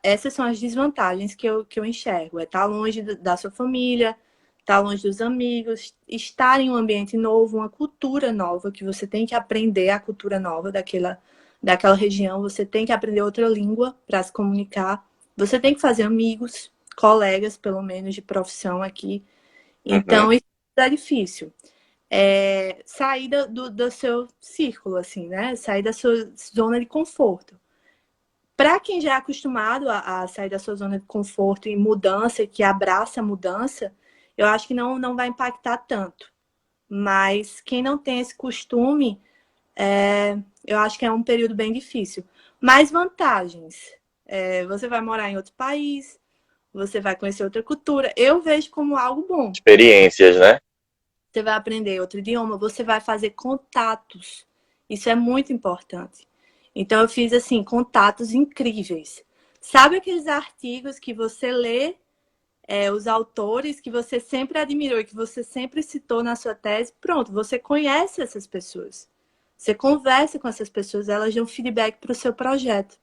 Essas são as desvantagens que eu enxergo. É estar longe da sua família, estar longe dos amigos, estar em um ambiente novo, uma cultura nova, que você tem que aprender a cultura nova daquela região, você tem que aprender outra língua para se comunicar, você tem que fazer amigos, colegas, pelo menos, de profissão aqui. Uhum. Então, isso é difícil. Sair do seu círculo, assim, né? Sair da sua zona de conforto. Para quem já é acostumado a sair da sua zona de conforto e mudança, que abraça a mudança, eu acho que não vai impactar tanto. Mas quem não tem esse costume, eu acho que é um período bem difícil. Mais vantagens. Você vai morar em outro país, você vai conhecer outra cultura. Eu vejo como algo bom. Experiências, né? Você vai aprender outro idioma, você vai fazer contatos. Isso é muito importante. Então, eu fiz, assim, contatos incríveis. Sabe aqueles artigos que você lê, os autores que você sempre admirou e que você sempre citou na sua tese? Pronto, você conhece essas pessoas. Você conversa com essas pessoas, elas dão feedback para o seu projeto.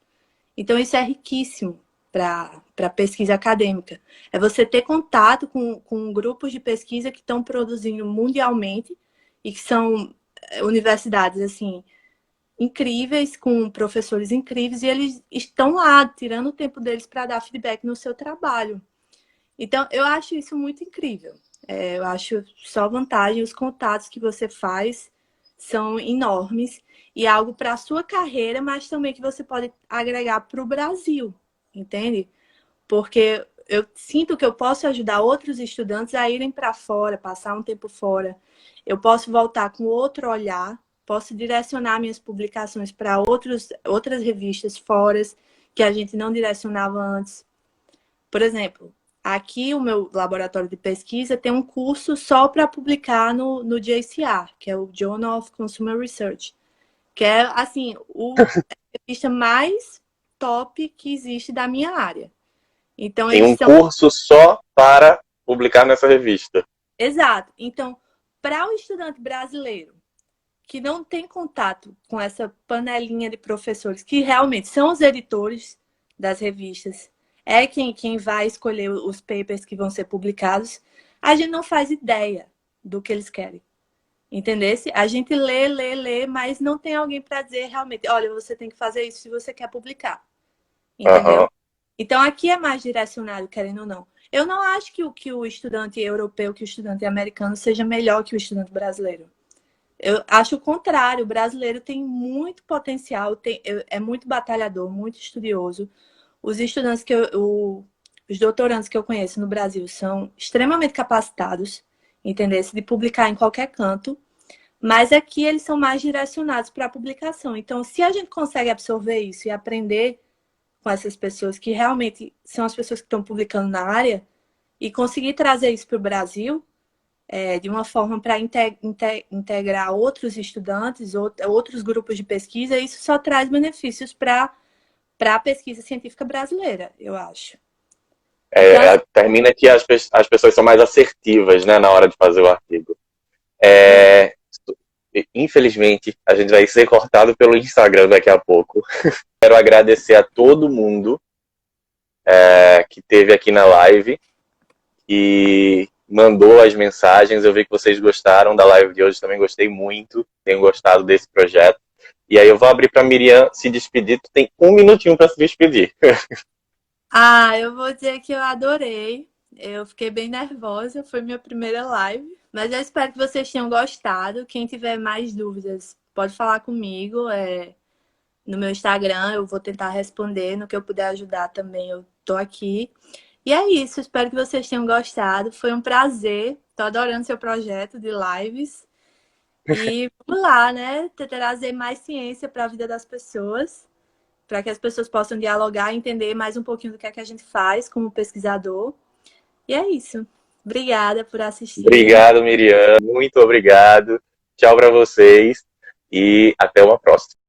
Então, isso é riquíssimo para pesquisa acadêmica. É você ter contato com grupos de pesquisa que estão produzindo mundialmente e que são universidades, assim, incríveis, com professores incríveis, e eles estão lá, tirando o tempo deles para dar feedback no seu trabalho. Então, eu acho isso muito incrível. Eu acho só vantagem, os contatos que você faz são enormes e é algo para a sua carreira, mas também que você pode agregar para o Brasil, entende? Porque eu sinto que eu posso ajudar outros estudantes a irem para fora, passar um tempo fora. Eu posso voltar com outro olhar, posso direcionar minhas publicações para outras revistas fora que a gente não direcionava antes. Por exemplo, aqui o meu laboratório de pesquisa tem um curso só para publicar no JCR, que é o Journal of Consumer Research, que é, assim, a revista mais top que existe da minha área. Então, Tem eles um são... curso só para publicar nessa revista. Exato. Então, para o estudante brasileiro que não tem contato com essa panelinha de professores, que realmente são os editores das revistas, é quem vai escolher os papers que vão ser publicados, a gente não faz ideia do que eles querem. Entendesse? A gente lê, mas não tem alguém para dizer realmente, olha, você tem que fazer isso se você quer publicar. Entendeu? Uhum. Então, aqui é mais direcionado, querendo ou não. Eu não acho que o estudante europeu, que o estudante americano seja melhor que o estudante brasileiro. Eu acho o contrário. O brasileiro tem muito potencial, é muito batalhador, muito estudioso. Os estudantes os doutorandos que eu conheço no Brasil são extremamente capacitados, entendeu? De publicar em qualquer canto. Mas aqui eles são mais direcionados para a publicação. Então, se a gente consegue absorver isso e aprender com essas pessoas que realmente são as pessoas que estão publicando na área e conseguir trazer isso para o Brasil de uma forma para integrar outros estudantes, outros grupos de pesquisa, isso só traz benefícios para a pesquisa científica brasileira, eu acho. Então, Termina que as pessoas são mais assertivas, né, na hora de fazer o artigo. Infelizmente, a gente vai ser cortado pelo Instagram daqui a pouco. Quero agradecer a todo mundo que esteve aqui na live e mandou as mensagens. Eu vi que vocês gostaram da live de hoje, também gostei muito, tenho gostado desse projeto. E aí eu vou abrir para a Miriam se despedir. Tu tem um minutinho para se despedir. eu vou dizer que eu adorei. Eu fiquei bem nervosa, foi minha primeira live. Mas eu espero que vocês tenham gostado. Quem tiver mais dúvidas, pode falar comigo. No meu Instagram, eu vou tentar responder. No que eu puder ajudar também, eu tô aqui. E é isso, espero que vocês tenham gostado. Foi um prazer. Tô adorando seu projeto de lives. E vamos lá, né? Trazer mais ciência para a vida das pessoas, para que as pessoas possam dialogar e entender mais um pouquinho do que é que a gente faz como pesquisador. E é isso. Obrigada por assistir. Obrigado, Miriam. Muito obrigado. Tchau para vocês e até uma próxima.